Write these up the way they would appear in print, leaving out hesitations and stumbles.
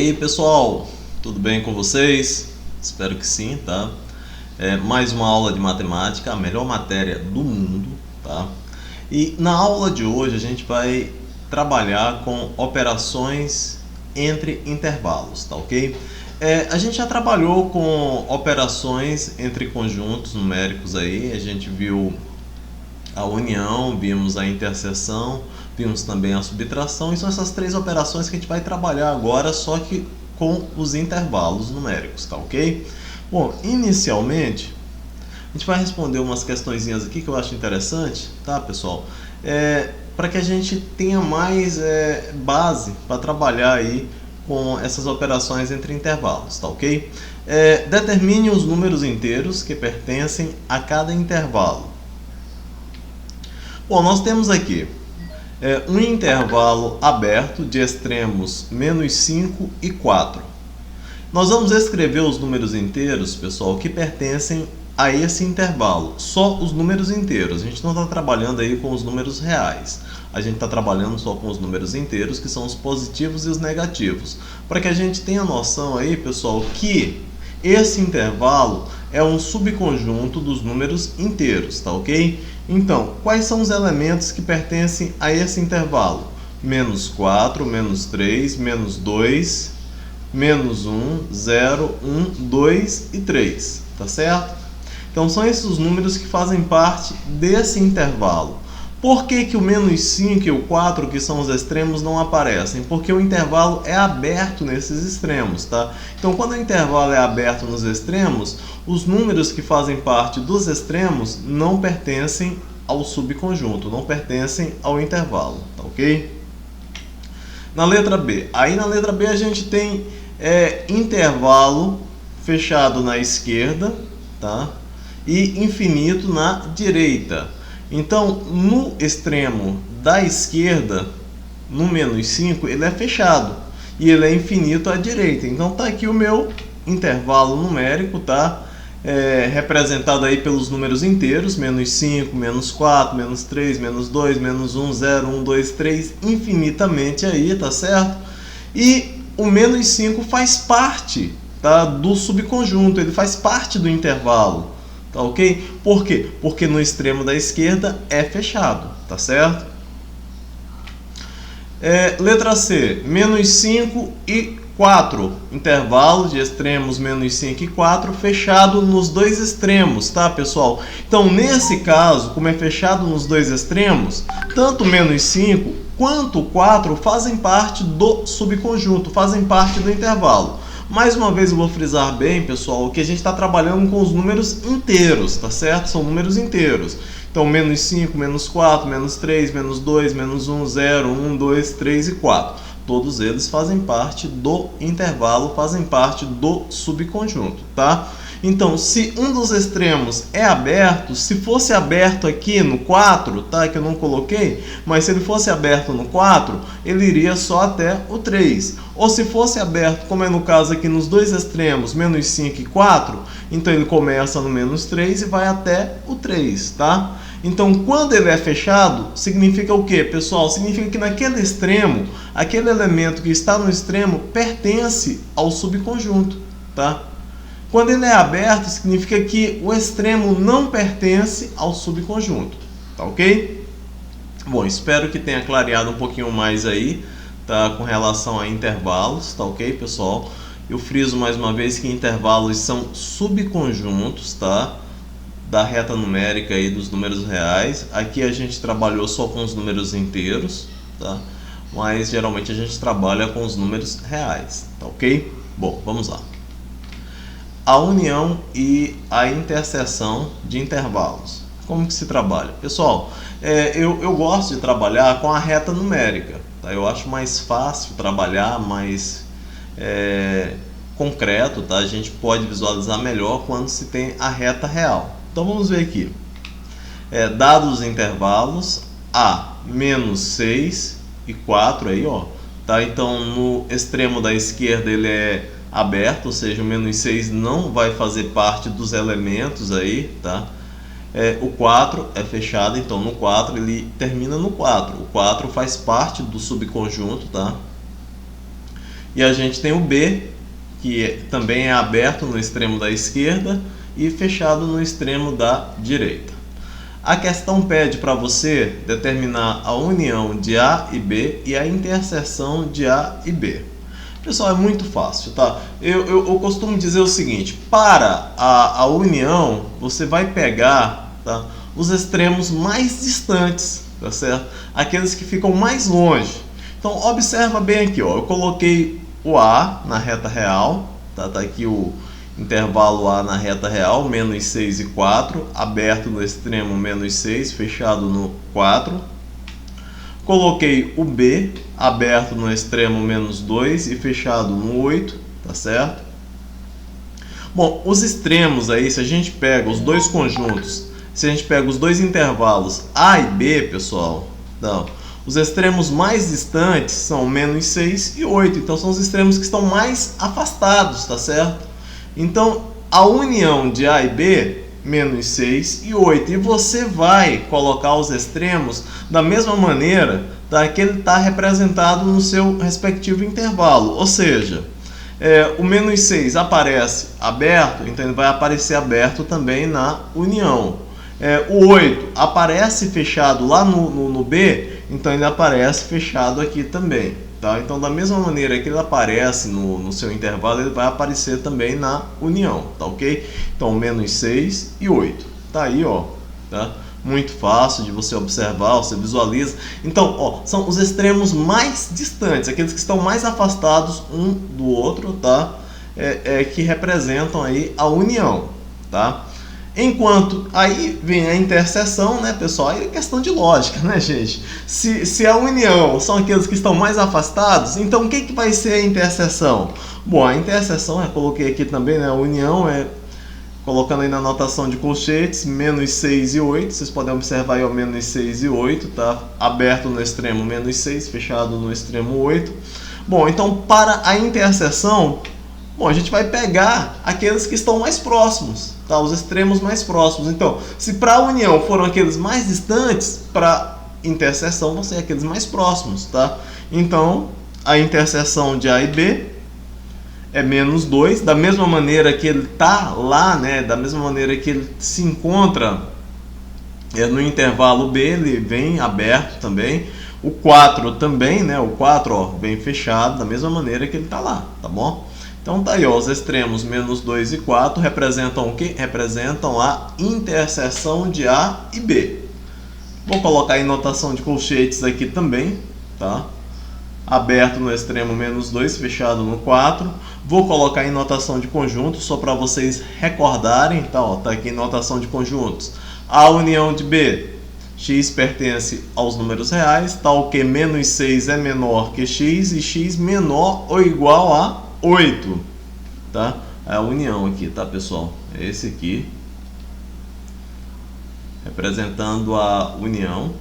E aí pessoal, tudo bem com vocês? Espero que sim, tá? Mais uma aula de matemática, a melhor matéria do mundo, tá? E na aula de hoje a gente vai trabalhar com operações entre intervalos, tá ok? A gente já trabalhou com operações entre conjuntos numéricos aí, a gente viu a união, vimos a interseção, vimos também a subtração, e são essas três operações que a gente vai trabalhar agora, só que com os intervalos numéricos, tá ok? Bom, inicialmente, a gente vai responder umas questõezinhas aqui que eu acho interessante, tá pessoal? Para que a gente tenha mais base para trabalhar aí com essas operações entre intervalos, tá ok? Determine os números inteiros que pertencem a cada intervalo. Bom, nós temos aqui um intervalo aberto de extremos menos 5 e 4. Nós vamos escrever os números inteiros, pessoal, que pertencem a esse intervalo. Só os números inteiros. A gente não está trabalhando aí com os números reais. A gente está trabalhando só com os números inteiros, que são os positivos e os negativos. Para que a gente tenha noção aí, pessoal, que esse intervalo é um subconjunto dos números inteiros, tá ok? Então, quais são os elementos que pertencem a esse intervalo? Menos 4, menos 3, menos 2, menos 1, 0, 1, 2 e 3, tá certo? Então, são esses os números que fazem parte desse intervalo. Por que o menos 5 e o 4, que são os extremos, não aparecem? Porque o intervalo é aberto nesses extremos, tá? Então, quando o intervalo é aberto nos extremos, os números que fazem parte dos extremos não pertencem ao subconjunto, não pertencem ao intervalo, tá ok? Na letra B. Aí na letra B a gente tem intervalo fechado na esquerda, tá? E infinito na direita. Então, no extremo da esquerda, no menos 5, ele é fechado e ele é infinito à direita. Então, tá aqui o meu intervalo numérico, tá? Representado aí pelos números inteiros, menos 5, menos 4, menos 3, menos 2, menos 1, 0, 1, 2, 3, infinitamente aí, tá certo? E o menos 5 faz parte, tá, do subconjunto, ele faz parte do intervalo. Tá ok? Por quê? Porque no extremo da esquerda é fechado, tá certo? Letra C, menos 5 e 4, intervalo de extremos menos 5 e 4, fechado nos dois extremos, tá pessoal? Então, nesse caso, como é fechado nos dois extremos, tanto menos 5 quanto 4 fazem parte do subconjunto, fazem parte do intervalo. Mais uma vez eu vou frisar bem, pessoal, que a gente está trabalhando com os números inteiros, tá certo? São números inteiros. Então, menos 5, menos 4, menos 3, menos 2, menos 1, 0, 1, 2, 3 e 4. Todos eles fazem parte do intervalo, fazem parte do subconjunto, tá? Então, se um dos extremos é aberto, se fosse aberto aqui no 4, tá? Que eu não coloquei, mas se ele fosse aberto no 4, ele iria só até o 3. Ou se fosse aberto, como é no caso aqui nos dois extremos, menos 5 e 4, então ele começa no menos 3 e vai até o 3, tá? Então, quando ele é fechado, significa o quê, pessoal? Significa que naquele extremo, aquele elemento que está no extremo pertence ao subconjunto, tá? Quando ele é aberto, significa que o extremo não pertence ao subconjunto, tá ok? Bom, espero que tenha clareado um pouquinho mais aí, tá, com relação a intervalos, tá ok, pessoal? Eu friso mais uma vez que intervalos são subconjuntos, tá, da reta numérica aí dos números reais. Aqui a gente trabalhou só com os números inteiros, tá? Mas geralmente a gente trabalha com os números reais, tá ok? Bom, vamos lá. A união e a interseção de intervalos. Como que se trabalha? Pessoal, eu gosto de trabalhar com a reta numérica, tá? Eu acho mais fácil trabalhar, mais concreto, tá? A gente pode visualizar melhor quando se tem a reta real. Então vamos ver aqui. Dados os intervalos A, menos 6 e 4 aí, ó. Tá? Então no extremo da esquerda ele é aberto, ou seja, o menos 6 não vai fazer parte dos elementos aí, tá? O 4 é fechado, então no 4 ele termina no 4. O 4 faz parte do subconjunto, tá? E a gente tem o B, que também é aberto no extremo da esquerda e fechado no extremo da direita. A questão pede para você determinar a união de A e B e a interseção de A e B. Pessoal, é muito fácil, tá? Eu costumo dizer o seguinte: para a união, você vai pegar, tá, os extremos mais distantes, tá certo? Aqueles que ficam mais longe. Então, observa bem aqui, ó. Eu coloquei o A na reta real, tá? Tá aqui o intervalo A na reta real, menos 6 e 4, aberto no extremo menos 6, fechado no 4. Coloquei o B, aberto no extremo menos 2 e fechado no 8, tá certo? Bom, os extremos aí, se a gente pega os dois conjuntos, se a gente pega os dois intervalos A e B, pessoal, então, os extremos mais distantes são menos 6 e 8, então são os extremos que estão mais afastados, tá certo? Então, a união de A e B, menos 6 e 8. E você vai colocar os extremos da mesma maneira, tá, que ele está representado no seu respectivo intervalo. Ou seja, o menos 6 aparece aberto, então ele vai aparecer aberto também na união. O 8 aparece fechado lá no B, então ele aparece fechado aqui também. Tá? Então, da mesma maneira que ele aparece no seu intervalo, ele vai aparecer também na união, tá ok? Então, menos 6 e 8. Tá aí, ó. Tá? Muito fácil de você observar, você visualiza. Então, ó, são os extremos mais distantes, aqueles que estão mais afastados um do outro, tá? Que representam aí a união, tá? Enquanto aí vem a interseção, né, pessoal? Aí é questão de lógica, né, gente? Se a união são aqueles que estão mais afastados, então o que vai ser a interseção? Bom, a interseção, eu coloquei aqui também, né? A união colocando aí na notação de colchetes, menos 6 e 8. Vocês podem observar aí o menos 6 e 8, tá? Aberto no extremo menos 6, fechado no extremo 8. Bom, então para a interseção, bom, a gente vai pegar aqueles que estão mais próximos, tá? Os extremos mais próximos. Então, se para a união foram aqueles mais distantes, para a interseção vão ser aqueles mais próximos, tá? Então, a interseção de A e B é menos 2, da mesma maneira que ele está lá, né? Da mesma maneira que ele se encontra no intervalo B, ele vem aberto também. O 4 também, né? O 4, ó, vem fechado da mesma maneira que ele está lá, tá bom? Então tá aí, ó, os extremos menos 2 e 4 representam o que? Representam a interseção de A e B. Vou colocar em notação de colchetes aqui também, tá? Aberto no extremo menos 2, fechado no 4. Vou colocar em notação de conjuntos, só para vocês recordarem, tá? Ó, tá aqui em notação de conjuntos. A união de B, x pertence aos números reais, tal que menos 6 é menor que x e x menor ou igual a 8, tá? É a união aqui, tá, pessoal? É esse aqui, representando a união,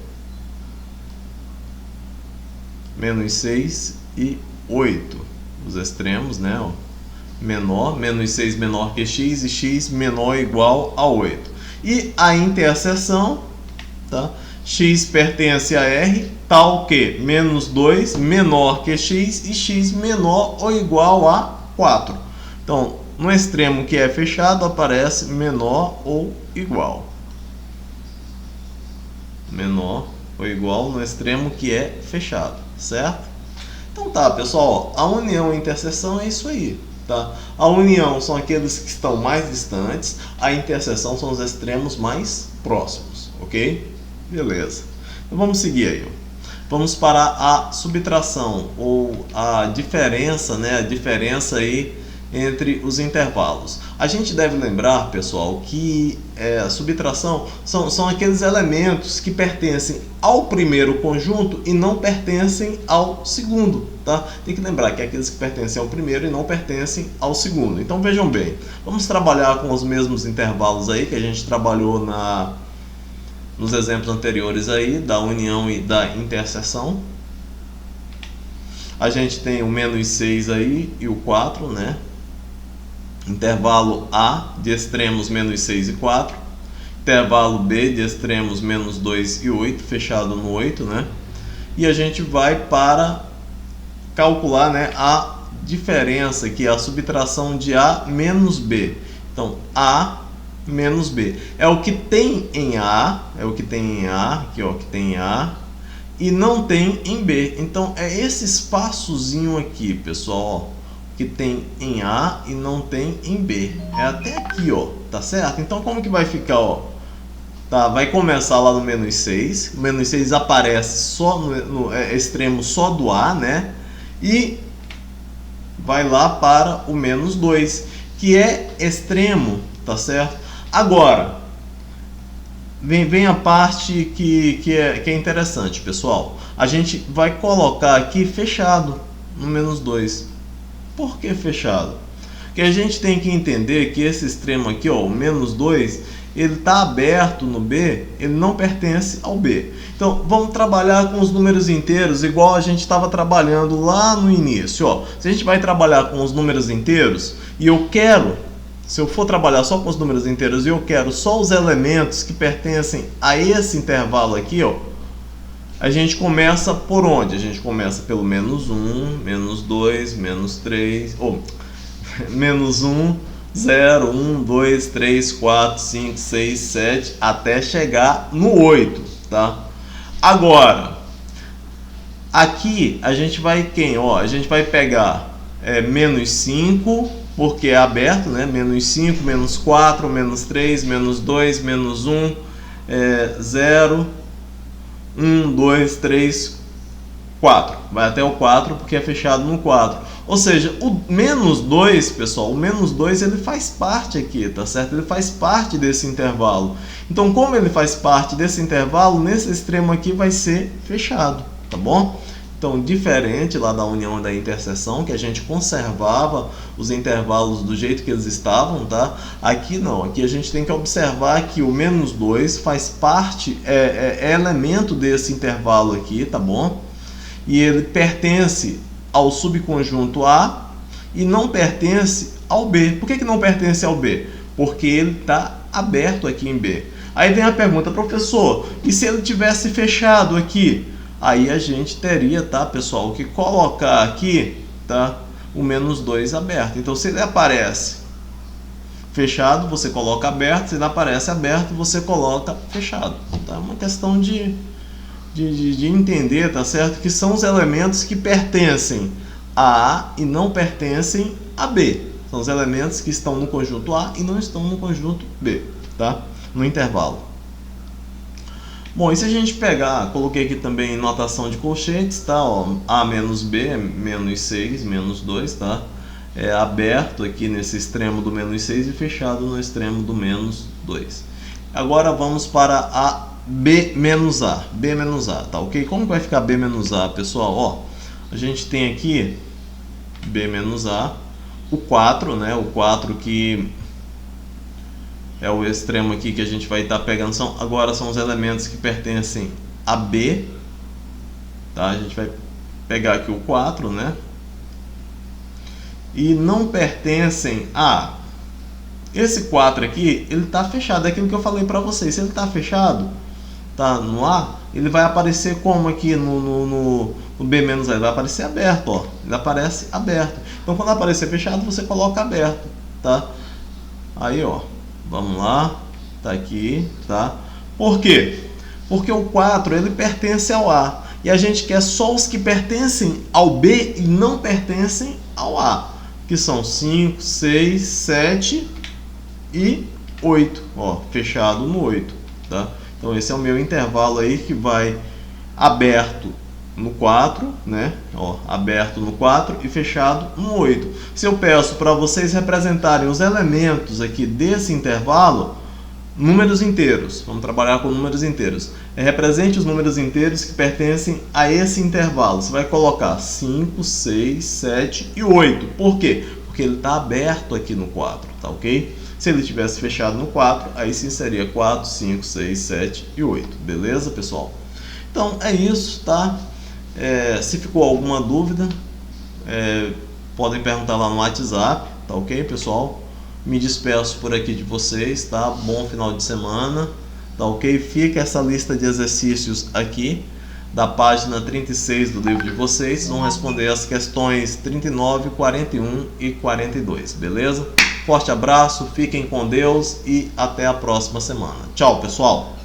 menos 6 e 8, os extremos, né? Ó, menor, menos 6 menor que x e x menor ou igual a 8. E a interseção, tá? X pertence a R, tal que menos 2 menor que x e x menor ou igual a 4. Então, no extremo que é fechado, aparece menor ou igual. Menor ou igual no extremo que é fechado, certo? Então tá, pessoal, a união e interseção é isso aí, tá? A união são aqueles que estão mais distantes, a interseção são os extremos mais próximos, ok? Beleza. Então vamos seguir aí. Vamos para a subtração ou a diferença, né? A diferença aí entre os intervalos. A gente deve lembrar, pessoal, que a subtração são aqueles elementos que pertencem ao primeiro conjunto e não pertencem ao segundo, tá? Tem que lembrar que é aqueles que pertencem ao primeiro e não pertencem ao segundo. Então vejam bem, vamos trabalhar com os mesmos intervalos aí que a gente trabalhou nos exemplos anteriores aí, da união e da interseção. A gente tem o menos 6 aí e o 4, né? Intervalo A de extremos menos 6 e 4. Intervalo B de extremos menos 2 e 8, fechado no 8, né? E a gente vai para calcular, né, a diferença aqui, a subtração de A menos B. Então, A menos B é o que tem em A, aqui ó, que tem em A, e não tem em B. Então, é esse espaçozinho aqui, pessoal, ó, que tem em A e não tem em B. É até aqui, ó, tá certo? Então, como que vai ficar, ó? Tá, vai começar lá no menos 6. O menos 6 aparece só no extremo só do A, né? E vai lá para o menos 2, que é extremo, tá certo? Agora, vem a parte que é interessante, pessoal. A gente vai colocar aqui fechado no menos 2. Por que fechado? Porque a gente tem que entender que esse extremo aqui, ó, o menos 2, ele está aberto no B, ele não pertence ao B. Então, vamos trabalhar com os números inteiros, igual a gente estava trabalhando lá no início. Ó. Se a gente vai trabalhar com os números inteiros, e eu quero, se eu for trabalhar só com os números inteiros, e eu quero só os elementos que pertencem a esse intervalo aqui, ó, a gente começa por onde? A gente começa pelo menos 1, menos 2, menos 3, ou menos 1, 0, 1, 2, 3, 4, 5, 6, 7, até chegar no 8, tá? Agora, aqui a gente vai quem? Ó, a gente vai pegar menos 5, porque é aberto, né? Menos 5, menos 4, menos 3, menos 2, menos 1, 0, 1, 2, 3, 4. Vai até o 4 porque é fechado no 4. Ou seja, o menos 2, pessoal, o menos 2 ele faz parte aqui, tá certo? Ele faz parte desse intervalo. Então, como ele faz parte desse intervalo, nesse extremo aqui vai ser fechado, tá bom? Então, diferente lá da união e da interseção, que a gente conservava os intervalos do jeito que eles estavam, tá? Aqui não, aqui a gente tem que observar que o menos 2 faz parte, é elemento desse intervalo aqui, tá bom? E ele pertence ao subconjunto A e não pertence ao B. Por que não pertence ao B? Porque ele está aberto aqui em B. Aí vem a pergunta, professor, e se ele tivesse fechado aqui? Aí a gente teria, tá, pessoal, que colocar aqui, tá, o menos 2 aberto. Então, se ele aparece fechado, você coloca aberto. Se ele aparece aberto, você coloca fechado. Tá? É uma questão de entender, tá certo? Que são os elementos que pertencem a A e não pertencem a B. São os elementos que estão no conjunto A e não estão no conjunto B, tá? No intervalo. Bom, e se a gente pegar, coloquei aqui também notação de colchetes, tá? Ó, A menos B, menos 6, menos 2, tá? É aberto aqui nesse extremo do menos 6 e fechado no extremo do menos 2. Agora vamos para a B menos A, tá ok? Como vai ficar B menos A, pessoal? Ó, a gente tem aqui B menos A, o 4, né? O 4 que é o extremo aqui que a gente vai estar pegando, agora são os elementos que pertencem a B, tá? A gente vai pegar aqui o 4, né? E não pertencem a... Esse 4 aqui, ele está fechado, é aquilo que eu falei para vocês, se ele está fechado, tá no A, ele vai aparecer como aqui no B menos A? Ele vai aparecer aberto, ó. Ele aparece aberto. Então, quando aparecer fechado, você coloca aberto, tá? Aí, ó, vamos lá, tá aqui, tá? Por quê? Porque o 4, ele pertence ao A. E a gente quer só os que pertencem ao B e não pertencem ao A. Que são 5, 6, 7 e 8, ó, fechado no 8, tá? Então esse é o meu intervalo aí que vai aberto no 4, né? Ó, aberto no 4 e fechado no 8. Se eu peço para vocês representarem os elementos aqui desse intervalo, números inteiros, vamos trabalhar com números inteiros. Represente os números inteiros que pertencem a esse intervalo. Você vai colocar 5, 6, 7 e 8. Por quê? Porque ele está aberto aqui no 4, tá ok? Se ele tivesse fechado no 4, aí sim seria 4, 5, 6, 7 e 8. Beleza, pessoal? Então, é isso, tá? Se ficou alguma dúvida, podem perguntar lá no WhatsApp, tá ok, pessoal? Me despeço por aqui de vocês, tá? Bom final de semana, tá ok? Fica essa lista de exercícios aqui, da página 36 do livro de vocês. Vão responder as questões 39, 41 e 42, beleza? Forte abraço, fiquem com Deus e até a próxima semana. Tchau, pessoal!